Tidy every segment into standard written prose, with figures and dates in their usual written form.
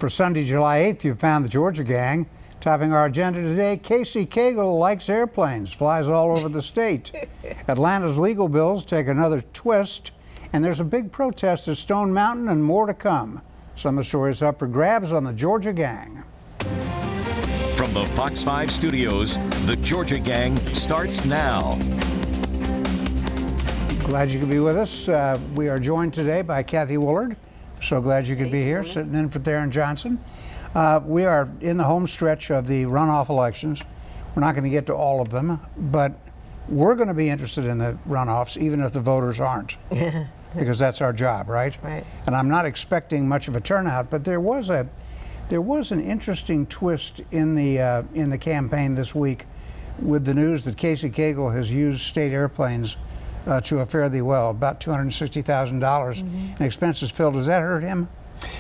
For Sunday, July 8th, you found the Georgia Gang. Topping our agenda today, Casey Cagle likes airplanes, flies all over the state. Atlanta's legal bills take another twist, and there's a big protest at Stone Mountain and more to come. Some of the stories up for grabs on the Georgia Gang. From the Fox 5 studios, the Georgia Gang starts now. Glad you could be with us. We are joined today by Kathy Woolard. So glad you could be here, sitting in for Theron Johnson. We are in the home stretch of the runoff elections. We're not going to get to all of them, but we're going to be interested in the runoffs, even if the voters aren't, because that's our job, right? Right. And I'm not expecting much of a turnout, but there was an interesting twist in the campaign this week with the news that Casey Cagle has used state airplanes to a fairly well, about $260,000 in expenses. Phil, does that hurt him?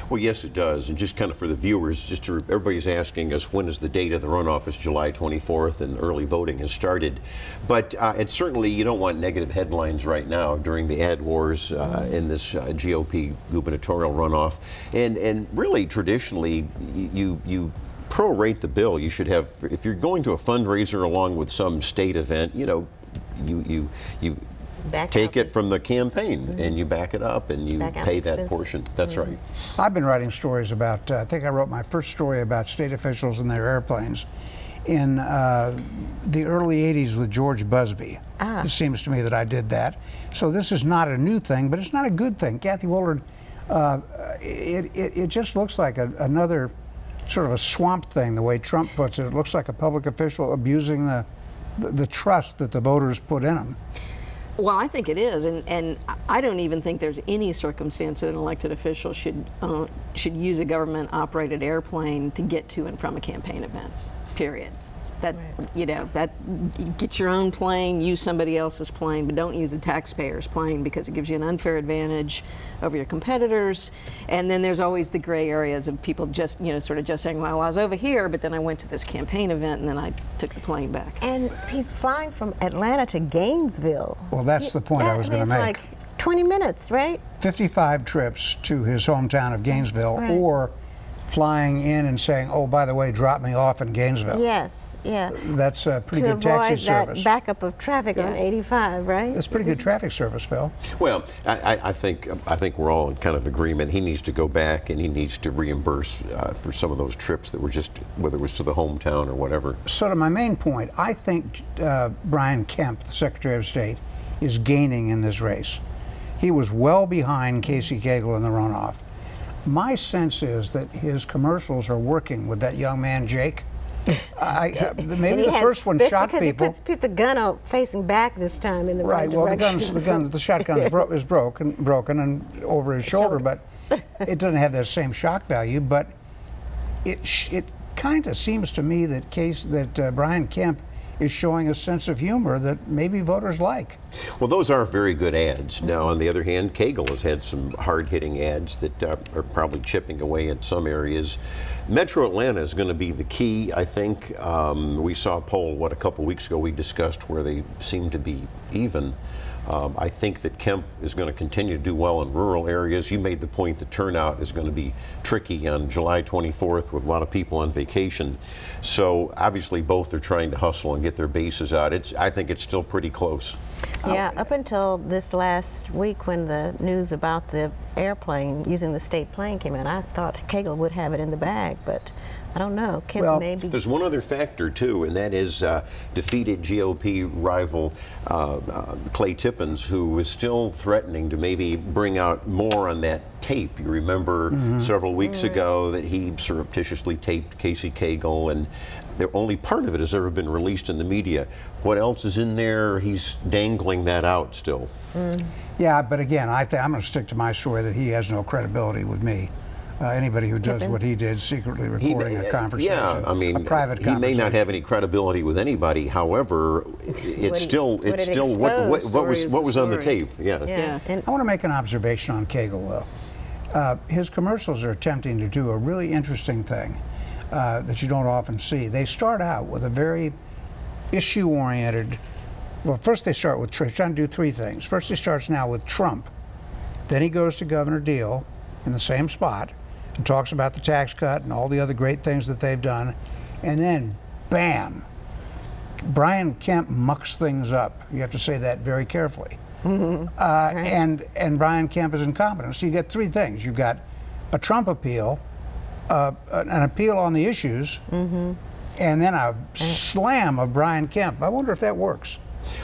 Well, yes, it does. And just kind of for the viewers, everybody's asking us when is the date of the runoff? It's July 24th, and early voting has started. But it's certainly, you don't want negative headlines right now during the ad wars in this GOP gubernatorial runoff. And really, traditionally, you prorate the bill. You should have, if you're going to a fundraiser along with some state event, you know, you take it from the campaign and you back it up and you pay that portion. That's right. I've been writing stories about, I think I wrote my first story about state officials and their airplanes in the early 80s with George Busby. It seems to me that I did that. So this is not a new thing, but it's not a good thing. Kathy Woolard, it just looks like another sort of a swamp thing, the way Trump puts it. It looks like a public official abusing the trust that the voters put in him. Well, I think it is, and I don't even think there's any circumstance that an elected official should use a government-operated airplane to get to and from a campaign event, period. That, you know, that get your own plane, use somebody else's plane, but don't use the taxpayer's plane because it gives you an unfair advantage over your competitors. And then there's always the gray areas of people just, you know, sort of just saying, well, I was over here, but then I went to this campaign event and then I took the plane back. And he's flying from Atlanta to Gainesville. Well, that's the point I was going to make. Like 20 minutes, right? 55 trips to his hometown of Gainesville, or flying in and saying, oh, by the way, drop me off in Gainesville. Yes, yeah. That's a pretty good taxi service. To avoid that backup of traffic on 85, right? That's pretty good traffic service, Phil. Well, I think we're all in kind of agreement. He needs to go back and he needs to reimburse for some of those trips that were just, whether it was to the hometown or whatever. So to my main point, I think Brian Kemp, the Secretary of State, is gaining in this race. He was well behind Casey Cagle in the runoff. My sense is that his commercials are working with that young man, Jake. Maybe the first one shot people. He put the gun out facing back this time in the right direction. Well, the shotgun is broken and over his shoulder, but it doesn't have that same shock value. But it kind of seems to me that Brian Kemp is showing a sense of humor that maybe voters like. Well, those are very good ads. Now, on the other hand, Cagle has had some hard-hitting ads that are probably chipping away at some areas. Metro Atlanta is going to be the key, I think. We saw a poll, a couple weeks ago we discussed where they seem to be even. I think that Kemp is going to continue to do well in rural areas. You made the point that turnout is going to be tricky on July 24th with a lot of people on vacation. So obviously both are trying to hustle and get their bases out. I think it's still pretty close. Yeah, up until this last week when the news about the airplane, using the state plane came out, I thought Cagle would have it in the bag, but I don't know. Kemp maybe. There's one other factor too, and that is defeated GOP rival Clay Tippins, who was still threatening to maybe bring out more on that tape. You remember several weeks ago that he surreptitiously taped Casey Cagle, and only part of it has ever been released in the media. What else is in there? He's dangling that out still. Yeah, but again, I'm going to stick to my story that he has no credibility with me. Anybody who does what he did, secretly recording a conversation, I mean, a private conversation. He may not have any credibility with anybody. However, it's still what was on the tape. Yeah. I want to make an observation on Cagle, though. His commercials are attempting to do a really interesting thing that you don't often see. They start out with a very issue-oriented. Well, first they start with trying to do three things. First, he starts now with Trump. Then he goes to Governor Deal in the same spot. and talks about the tax cut and all the other great things that they've done. And then, bam, Brian Kemp mucks things up. You have to say that very carefully. And Brian Kemp is incompetent. So you get three things. You've got a Trump appeal, an appeal on the issues, and then a slam of Brian Kemp. I wonder if that works.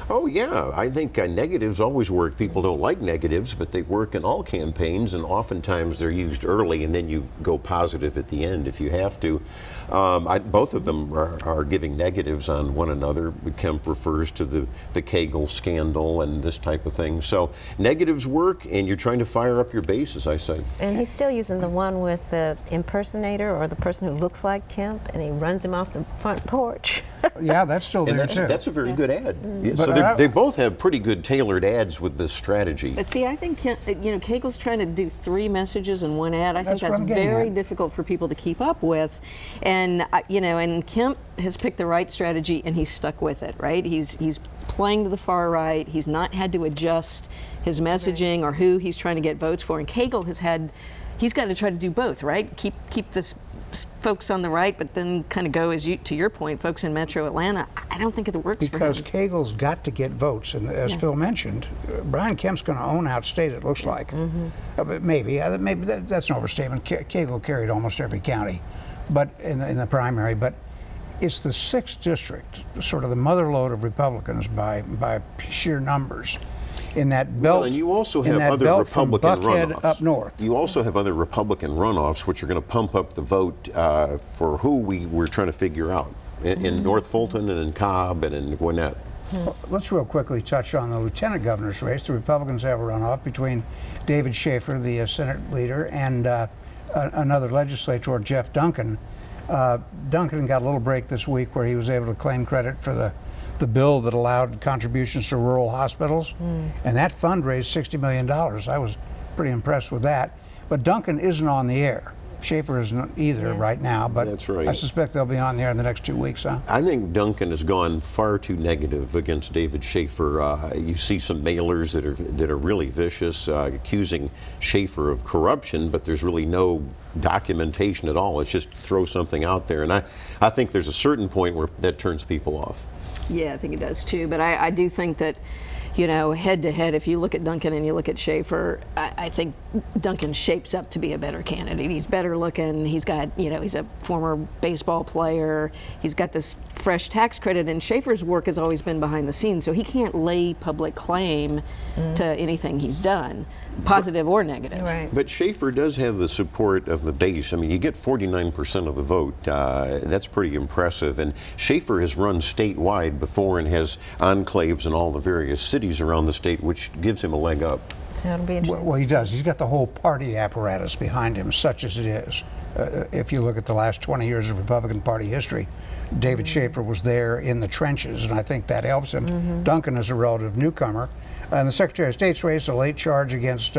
Oh, yeah. I think negatives always work. People don't like negatives, but they work in all campaigns, and oftentimes they're used early, and then you go positive at the end if you have to. Both of them are giving negatives on one another. Kemp refers to the Kegel scandal and this type of thing. So negatives work, and you're trying to fire up your base, as I say. And he's still using the one with the impersonator or the person who looks like Kemp, and he runs him off the front porch. Yeah, that's still And there, too. that's a very good ad. Yeah, But so they both have pretty good tailored ads with this strategy. But see, I think Kegel's trying to do 3 messages in one ad. I think That's what that's I'm getting very at. difficult for people to keep up with. And and Kemp has picked the right strategy, and he's stuck with it. Right? He's playing to the far right. He's not had to adjust his messaging or who he's trying to get votes for. And Kegel he's got to try to do both. Right? Keep this folks on the right, but then kind of go, to your point, folks in Metro Atlanta. I don't think it works for him. Because Kegel's got to get votes, and as Phil mentioned, Brian Kemp's going to own outstate, it looks like. But maybe that's an overstatement. Kegel carried almost every county, but in the primary. But it's the 6th district, sort of the mother lode of Republicans by sheer numbers. In that belt, and you also in have that other belt from Republican Buckhead runoffs up north. You also have other Republican runoffs, which are going to pump up the vote for who we're trying to figure out in North Fulton and in Cobb and in Gwinnett. Let's real quickly touch on the lieutenant governor's race. The Republicans have a runoff between David Schaefer, the Senate leader, and another legislator, Jeff Duncan. Duncan got a little break this week where he was able to claim credit for the bill that allowed contributions to rural hospitals, and that fund raised $60 million. I was pretty impressed with that. But Duncan isn't on the air. Schaefer isn't either right now, but That's right. I suspect they'll be on the air in the next 2 weeks, huh? I think Duncan has gone far too negative against David Schaefer. You see some mailers that are really vicious, accusing Schaefer of corruption, but there's really no documentation at all. It's just throw something out there, and I think there's a certain point where that turns people off. Yeah, I think it does too. But I do think that, head to head, if you look at Duncan and you look at Schaefer, I think Duncan shapes up to be a better candidate. He's better looking. He's got, he's a former baseball player. He's got this fresh tax credit, and Schaefer's work has always been behind the scenes, so he can't lay public claim to anything he's done, positive or negative. Right. But Schaefer does have the support of the base. I mean, you get 49% of the vote. That's pretty impressive. And Schaefer has run statewide before and has enclaves in all the various cities around the state, which gives him a leg up. So it'll be interesting. Well, he does. He's got the whole party apparatus behind him, such as it is. If you look at the last 20 years of Republican Party history, David Schaefer was there in the trenches, and I think that helps him. Duncan is a relative newcomer. In the Secretary of State's race, a late charge against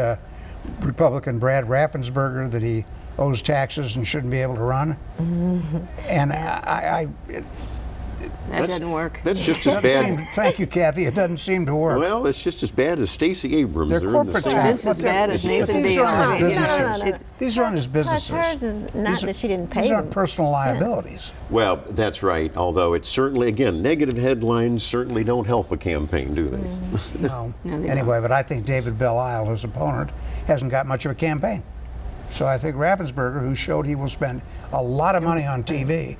Republican Brad Raffensperger that he owes taxes and shouldn't be able to run. And That doesn't work. That's just as bad. Thank you, Kathy. It doesn't seem to work. Well, it's just as bad as Stacey Abrams. They're in the corporate same- tax. Just as bad as Nathan These Deal. aren't his No, businesses. no. These aren't his businesses. Plus hers is not that she didn't pay These aren't them. personal liabilities. Well, that's right. Although it's certainly, again, negative headlines certainly don't help a campaign, do they? No. No, they Anyway, but I think David Belle Isle, his opponent, hasn't got much of a campaign. So I think Raffensperger, who showed he will spend a lot of money on TV,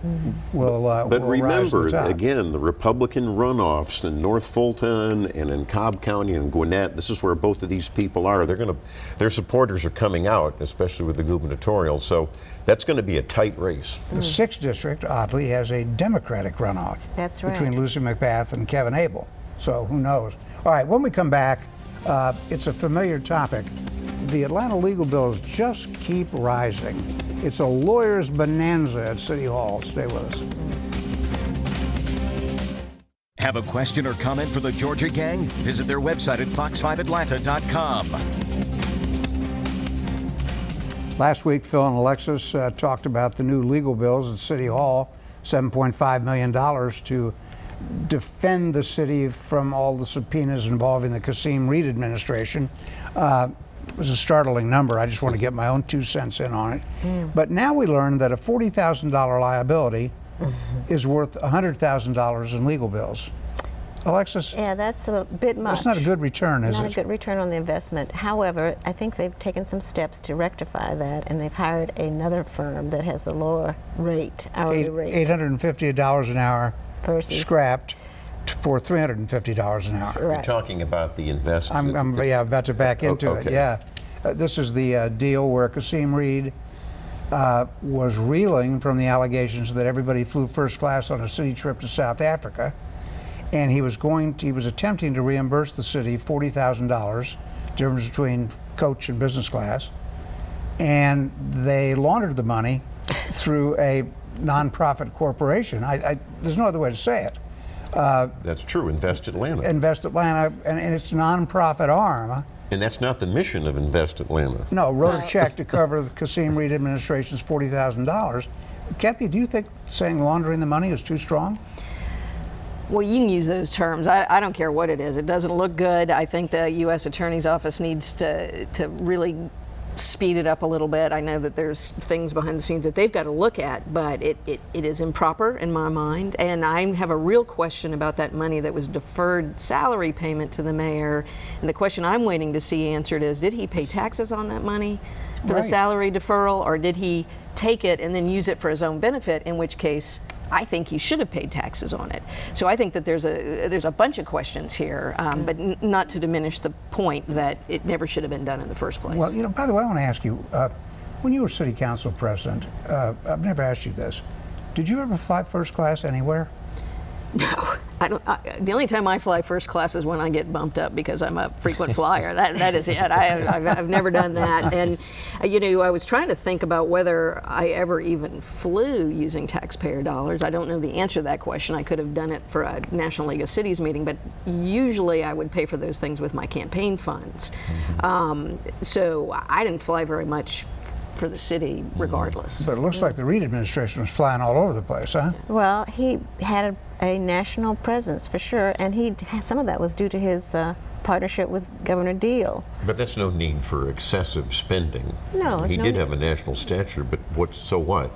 will But will rise to remember, the top. again, the Republican runoffs in North Fulton and in Cobb County and Gwinnett, this is where both of these people are. Their supporters are coming out, especially with the gubernatorial. So that's going to be a tight race. The 6th district, oddly, has a Democratic runoff. That's right. Between Lucy McBath and Kevin Abel. So who knows? All right, when we come back, it's a familiar topic. The Atlanta legal bills just keep rising. It's a lawyer's bonanza at City Hall. Stay with us. Have a question or comment for the Georgia Gang? Visit their website at fox5atlanta.com. Last week, Phil and Alexis talked about the new legal bills at City Hall, $7.5 million to defend the city from all the subpoenas involving the Kasim Reed administration. was a startling number. I just want to get my own 2 cents in on it. But now we learn that a $40,000 liability is worth $100,000 in legal bills. Alexis? Yeah, that's a bit much. That's not a good return, is it? Not a good return on the investment. However, I think they've taken some steps to rectify that, and they've hired another firm that has a lower rate, hourly rate. $850 an hour Versus- scrapped for $350 an hour. Right. You're talking about the investment. I'm about to back into it, okay. yeah. This is the deal where Kasim Reed was reeling from the allegations that everybody flew first class on a city trip to South Africa, and he was attempting to reimburse the city $40,000, difference between coach and business class, and they laundered the money through a nonprofit corporation. There's no other way to say it. That's true. Invest Atlanta. Invest Atlanta, and its nonprofit arm. And that's not the mission of Invest Atlanta. No, wrote a check to cover the Kasim Reed administration's $40,000. Kathy, do you think saying laundering the money is too strong? Well, you can use those terms. I don't care what it is. It doesn't look good. I think the U.S. Attorney's Office needs to really speed it up a little bit. I know that there's things behind the scenes that they've got to look at, but it is improper in my mind. And I have a real question about that money that was deferred salary payment to the mayor. And the question I'm waiting to see answered is, did he pay taxes on that money for the salary deferral, or did he take it and then use it for his own benefit, in which case I think he should have paid taxes on it. So I think that there's a bunch of questions here, but not to diminish the point that it never should have been done in the first place. Well, by the way, I want to ask you, when you were city council president, I've never asked you this, did you ever fly first class anywhere? No, I don't. The only time I fly first class is when I get bumped up because I'm a frequent flyer. That is it. I've never done that. And I was trying to think about whether I ever even flew using taxpayer dollars. I don't know the answer to that question. I could have done it for a National League of Cities meeting, but usually I would pay for those things with my campaign funds. So I didn't fly very much for the city regardless. But it looks like the Reed administration was flying all over the place, huh? Well, he had a national presence for sure, and some of that was due to his partnership with Governor Deal. But that's no need for excessive spending. No, he did have a national stature, but so what?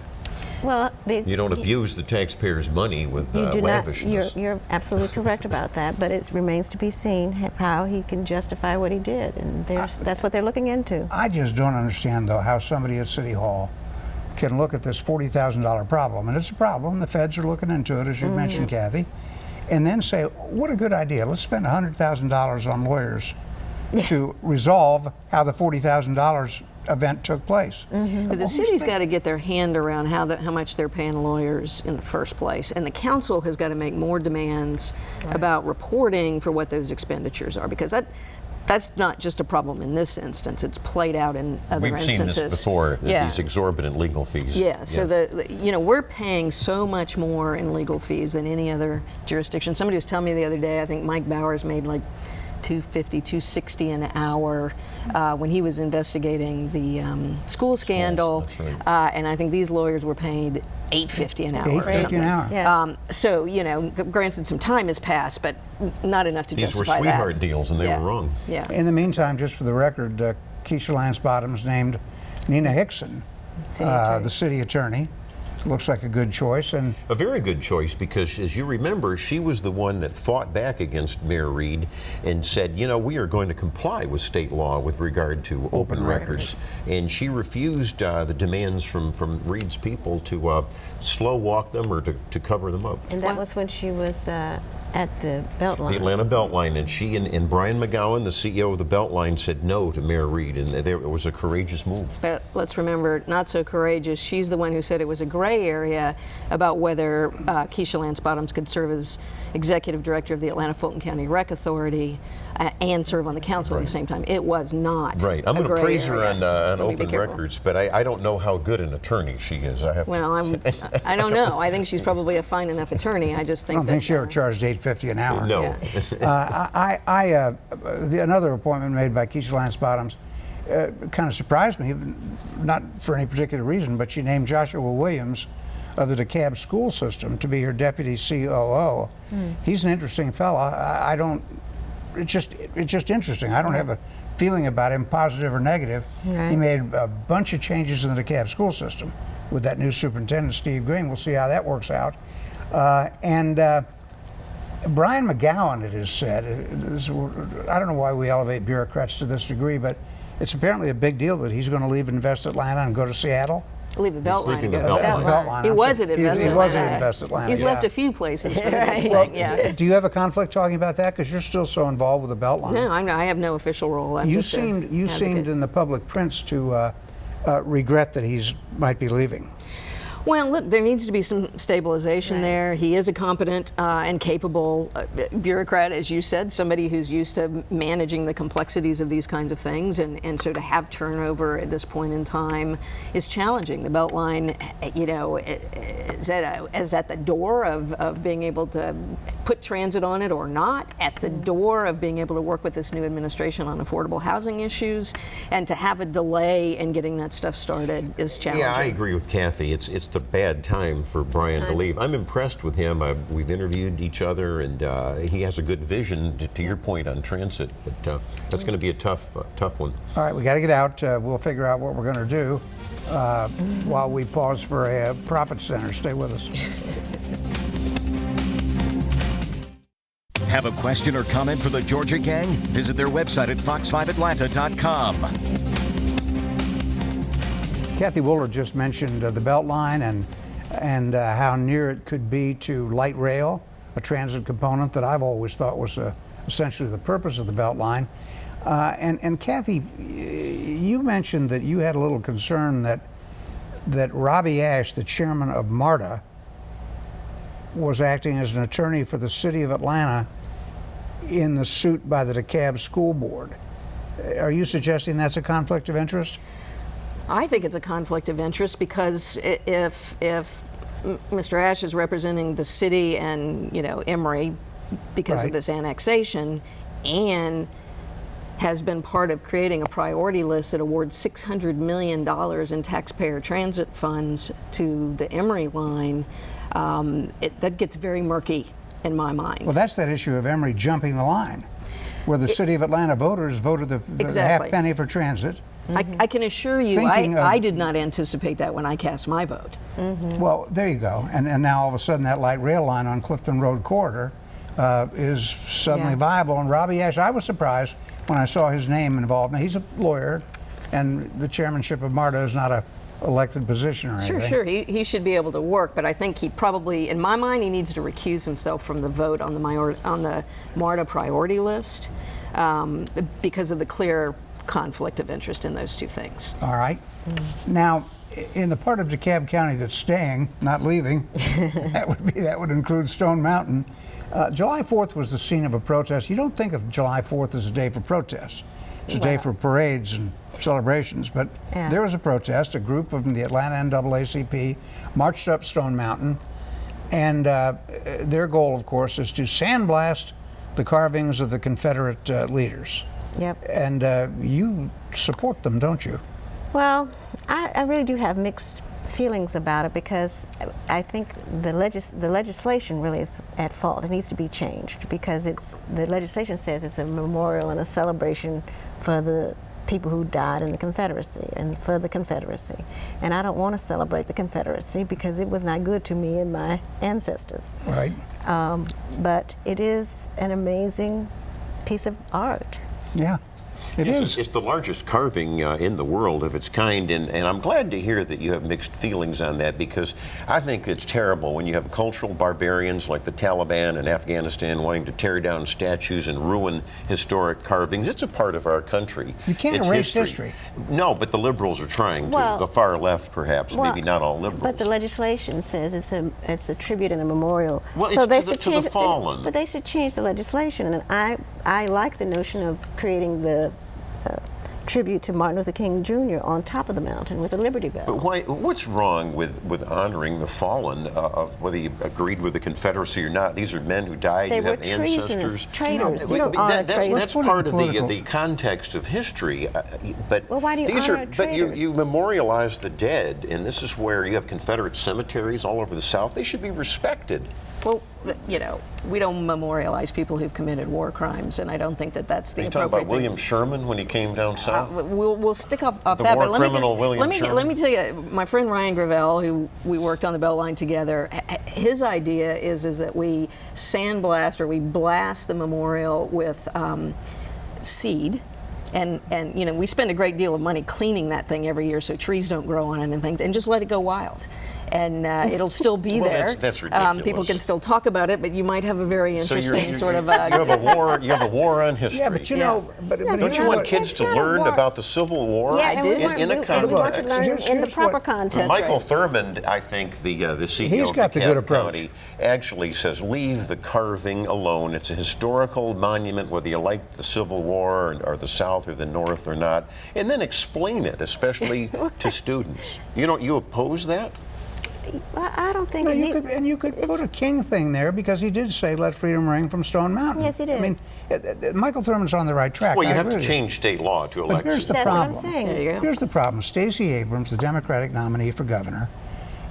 Well, you don't abuse the taxpayers' money with lavishness. You're absolutely correct about that, but it remains to be seen how he can justify what he did, and that's what they're looking into. I just don't understand, though, how somebody at City Hall can look at this $40,000 problem, and it's a problem. The feds are looking into it, as you mentioned, Kathy, and then say, what a good idea. Let's spend $100,000 on lawyers to resolve how the $40,000 event took place. But the city's got to get their hand around how much they're paying lawyers in the first place, and the council has got to make more demands about reporting for what those expenditures are, because that's not just a problem in this instance. It's played out in other instances. We've seen this before, these exorbitant legal fees. Yeah, so we're paying so much more in legal fees than any other jurisdiction. Somebody was telling me the other day, I think Mike Bowers made like $250, $260 an hour when he was investigating the school scandal, and I think these lawyers were paid $850 an hour. $850 an hour. Yeah. So granted, some time has passed, but not enough to justify that. These were sweetheart deals, and they were wrong. Yeah. In the meantime, just for the record, Keisha Lance Bottoms named Nina Hickson the city attorney. Looks like a good choice, and a very good choice, because as you remember, she was the one that fought back against Mayor Reed and said, we are going to comply with state law with regard to open records. And she refused the demands from Reed's people to slow walk them or to cover them up. And that was when she was at the Beltline. The Atlanta Beltline, and she and Brian McGowan, the CEO of the Beltline, said no to Mayor Reed, and it was a courageous move. But let's remember, not so courageous. She's the one who said it was a gray area about whether Keisha Lance Bottoms could serve as executive director of the Atlanta Fulton County Rec Authority and serve on the council at the same time. It was not. Right. I'm going to praise her on open careful. records, but I don't know how good an attorney she is. I don't know. I think she's probably a fine enough attorney. I just think I don't think she ever charged $850 an hour. No. Yeah. Another appointment made by Keisha Lance Bottoms kind of surprised me, not for any particular reason, but she named Joshua Williams of the DeKalb school system to be her deputy COO. He's an interesting fellow. It's just interesting. I don't have a feeling about him, positive or negative. Right. He made a bunch of changes in the DeKalb school system with that new superintendent, Steve Green. We'll see how that works out. Brian McGowan, it is said, I don't know why we elevate bureaucrats to this degree, but it's apparently a big deal that he's going to leave Invest Atlanta and go to Seattle. Leave the Beltline and go to leaving the Seattle. Beltline. He I'm was sorry. at Invest He Atlanta. was at Invest Atlanta. He's yeah. left a few places for the next Right. thing, yeah. Do you have a conflict talking about that? Because you're still so involved with the Beltline. No, I have no official role. I'm You just seemed in the public prints to regret that he's might be leaving. Well, look, there needs to be some stabilization there. He is a competent and capable bureaucrat, as you said, somebody who's used to managing the complexities of these kinds of things, and so to have turnover at this point in time is challenging. The Beltline, you know, is at the door of being able to put transit on it or not, at the door of being able to work with this new administration on affordable housing issues, and to have a delay in getting that stuff started is challenging. Yeah, I agree with Kathy. It's the bad time for Brian to leave. I'm impressed with him. We've interviewed each other, and he has a good vision, to your point, on transit. But that's going to be a tough one. All right, we got to get out. We'll figure out what we're going to do while we pause for a profit center. Stay with us. Have a question or comment for the Georgia Gang? Visit their website at fox5atlanta.com. Kathy Wooler just mentioned the Beltline and how near it could be to light rail, a transit component that I've always thought was essentially the purpose of the Beltline. And Kathy, you mentioned that you had a little concern that Robbie Ash, the chairman of MARTA, was acting as an attorney for the city of Atlanta in the suit by the DeKalb School Board. Are you suggesting that's a conflict of interest? I think it's a conflict of interest because if Mr. Ash is representing the city and, you know, Emory because Right. of this annexation, and has been part of creating a priority list that awards $600 million in taxpayer transit funds to the Emory line, that gets very murky in my mind. Well, that's that issue of Emory jumping the line, where the city of Atlanta voters voted the Exactly. half penny for transit. I can assure you, Thinking of- I did not anticipate that when I cast my vote. Well, there you go. And now all of a sudden that light rail line on Clifton Road corridor is suddenly Yeah. viable. And Robbie Ash, I was surprised when I saw his name involved. Now, he's a lawyer, and the chairmanship of MARTA is not a elected position or anything. Sure. He should be able to work, but I think he probably, in my mind, he needs to recuse himself from the vote on the MARTA priority list because of the clear conflict of interest in those two things. All right. Now, in the part of DeKalb County that's staying, not leaving, that would include Stone Mountain. July 4th was the scene of a protest. You don't think of July 4th as a day for protests. It's a day for parades and celebrations, but Yeah. there was a protest. A group from the Atlanta NAACP marched up Stone Mountain, and their goal, of course, is to sandblast the carvings of the Confederate leaders. Yep. And you support them, don't you? Well, I really do have mixed feelings about it because I think the legislation really is at fault. It needs to be changed because the legislation says it's a memorial and a celebration for the people who died in the Confederacy and for the Confederacy. And I don't want to celebrate the Confederacy because it was not good to me and my ancestors. Right. But it is an amazing piece of art. Yeah, it is. It's the largest carving in the world of its kind, and I'm glad to hear that you have mixed feelings on that because I think it's terrible when you have cultural barbarians like the Taliban in Afghanistan wanting to tear down statues and ruin historic carvings. It's a part of our country. You can't It's erase history. No, but the liberals are trying to. Well- The far left, perhaps, Well, maybe not all liberals. But the legislation says it's a tribute and a memorial. Well, so it's they to the- should to the change, fallen. But they should change the legislation, and I like the notion of creating the tribute to Martin Luther King Jr. on top of the mountain with a Liberty Bell. But what's wrong with honoring the fallen, of whether you agreed with the Confederacy or not? These are men who died. They You were have ancestors. traitors. No, You don't honor That's traitors. Let's put it part in of political. the context of history. But Well, why do you these honor are but traitors? you memorialize the dead, and this is where you have Confederate cemeteries all over the South. They should be respected. Well, you know, we don't memorialize people who've committed war crimes, and I don't think that that's the Are you appropriate talking about thing. William Sherman when he came down south? We'll stick off The that, war but let me criminal just William let me Sherman? tell you, my friend Ryan Gravel, who we worked on the Beltline together, his idea is that we sandblast or we blast the memorial with seed. And you know, we spend a great deal of money cleaning that thing every year so trees don't grow on it and things, and just let it go wild. And it'll still be Well, there. that's ridiculous. People can still talk about it, but you might have a very So interesting sort of. you have a war. You have a war on history. Yeah, but you know, but Don't you want kids to learn about the Civil War Yeah, I and do. we want, in a we want to context? learn Here's in the what- proper context. Michael Thurmond, I think the CEO He's of got the good DeKalb approach. County, actually says leave the carving alone. It's a historical monument, whether you like the Civil War or the South or the North or not, and then explain it, especially to students. You oppose that? Well, I don't think No, it you need- could, and you could put a king thing there because he did say, "Let freedom ring from Stone Mountain." Yes, he did. I mean, Michael Thurman's on the right track. Well, you I have agree to with change state law to But elect. here's the That's what I'm problem. saying. There you go. Here's the problem. Stacey Abrams, the Democratic nominee for governor,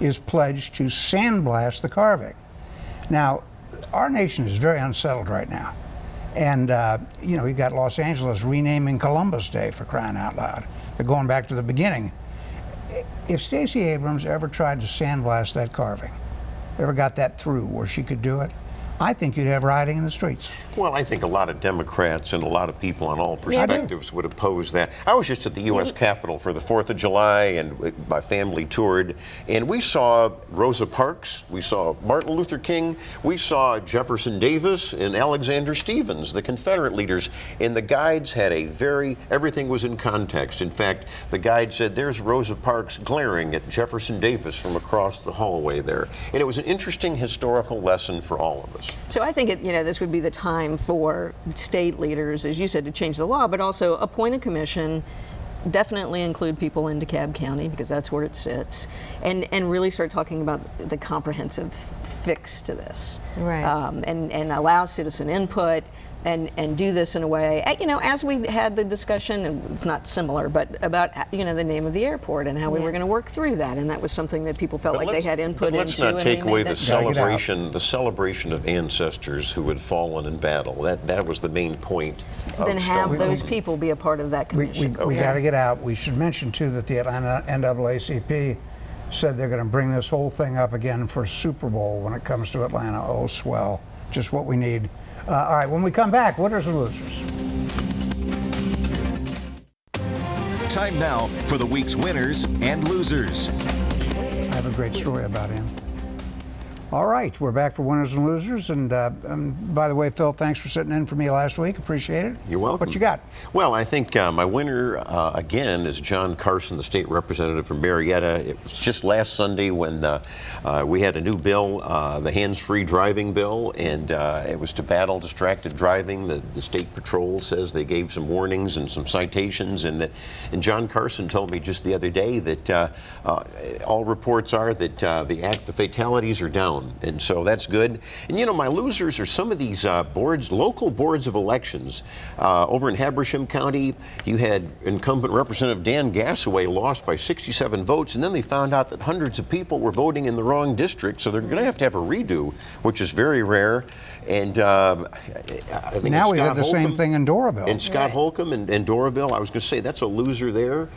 is pledged to sandblast the carving. Now, our nation is very unsettled right now. And, you know, you've got Los Angeles renaming Columbus Day, for crying out loud. They're going back to the beginning. If Stacey Abrams ever tried to sandblast that carving, ever got that through where she could do it, I think you'd have rioting in the streets. Well, I think a lot of Democrats and a lot of people on all perspectives would oppose that. I was just at the U.S. Capitol for the 4th of July, and my family toured, and we saw Rosa Parks, we saw Martin Luther King, we saw Jefferson Davis and Alexander Stephens, the Confederate leaders, and the guides had everything was in context. In fact, the guide said, there's Rosa Parks glaring at Jefferson Davis from across the hallway there. And it was an interesting historical lesson for all of us. So I think this would be the time for state leaders, as you said, to change the law, but also appoint a commission, definitely include people in DeKalb County because that's where it sits, and really start talking about the comprehensive fix to this, Right. And allow citizen input. And do this in a way, as we had the discussion, and it's not similar, but about, the name of the airport and how we were going to work through that. And that was something that people felt like they had input into. But let's not and take we away made the that- celebration of ancestors who had fallen in battle. That was the main point of Then have Stonewall. those people be a part of that We commission. got to get out. We should mention, too, that the Atlanta NAACP said they're going to bring this whole thing up again for Super Bowl when it comes to Atlanta. Oh, swell. Just what we need. All right, when we come back, winners and losers. Time now for the week's winners and losers. I have a great story about him. All right, we're back for winners and losers. And by the way, Phil, thanks for sitting in for me last week. Appreciate it. You're welcome. What you got? Well, I think my winner, again, is John Carson, the state representative from Marietta. It was just last Sunday when we had a new bill, the hands-free driving bill, and it was to battle distracted driving. The state patrol says they gave some warnings and some citations, and John Carson told me just the other day that all reports are that the fatalities are down. And so that's good. And my losers are some of these local boards of elections. Over in Habersham County, you had incumbent Representative Dan Gassaway lost by 67 votes, and then they found out that hundreds of people were voting in the wrong district, so they're going to have a redo, which is very rare. And I think Now we Scott had the same Holcomb thing in Doraville. and Scott Holcomb and Doraville, I was going to say that's a loser there.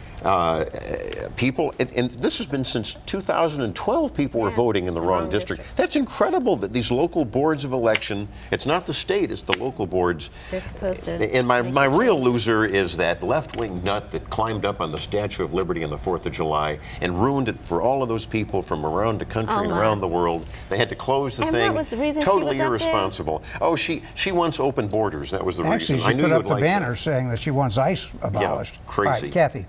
People, and this has been since 2012, people were voting in the wrong district. That's incredible that these local boards of election, it's not the state, it's the local boards. They're supposed to. And my real loser is that left-wing nut that climbed up on the Statue of Liberty on the 4th of July and ruined it for all of those people from around the country and my. around the world. They had to close the And thing. what was the reason she totally was up there? irresponsible. Oh, she wants open borders. That was the Actually, reason. I she knew put you up would the like that. banner saying that she wants ICE abolished. crazy. All right, Kathy.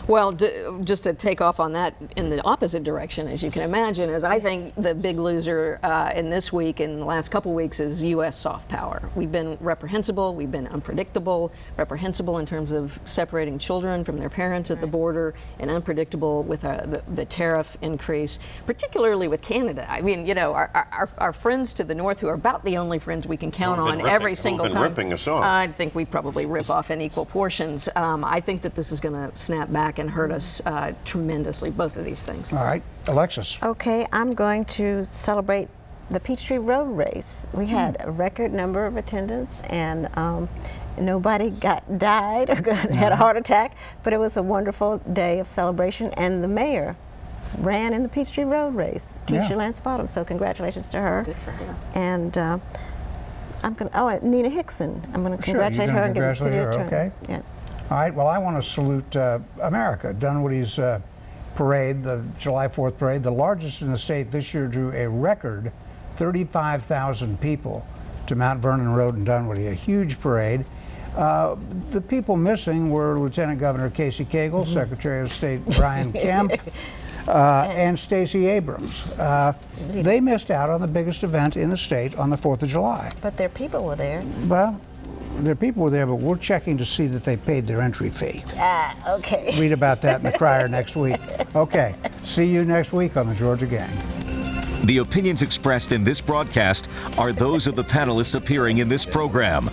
Well, just to take off on that in the opposite direction, as you can imagine, is I think the big loser in this week, in the last couple weeks, is U.S. soft power. We've been reprehensible, we've been unpredictable, reprehensible in terms of separating children from their parents at the border, and unpredictable with the tariff increase, particularly with Canada. I mean, our friends to the north, who are about the only friends we can count on every single time. Ripping us off. I think we probably rip off in equal portions. I think that this is going to snap back and hurt us tremendously, both of these things. All right, Alexis. Okay, I'm going to celebrate the Peachtree Road Race. We had a record number of attendants, and nobody died or had a heart attack, but it was a wonderful day of celebration, and the mayor ran in the Peachtree Road Race, Keisha Lance Bottom, so congratulations to her. Good for her. And I'm going to, Nina Hickson, I'm going to congratulate her and give the city attorney. Okay. Yeah. All right, well, I want to salute America. Dunwoody's parade, the July 4th parade, the largest in the state this year, drew a record 35,000 people to Mount Vernon Road in Dunwoody, a huge parade. The people missing were Lieutenant Governor Casey Cagle, Secretary of State Brian Kemp, and Stacey Abrams. They missed out on the biggest event in the state on the 4th of July. But their people were there. Well, their people were there, but we're checking to see that they paid their entry fee. Okay. Read about that in the Crier next week. Okay, see you next week on the Georgia Gang. The opinions expressed in this broadcast are those of the panelists appearing in this program.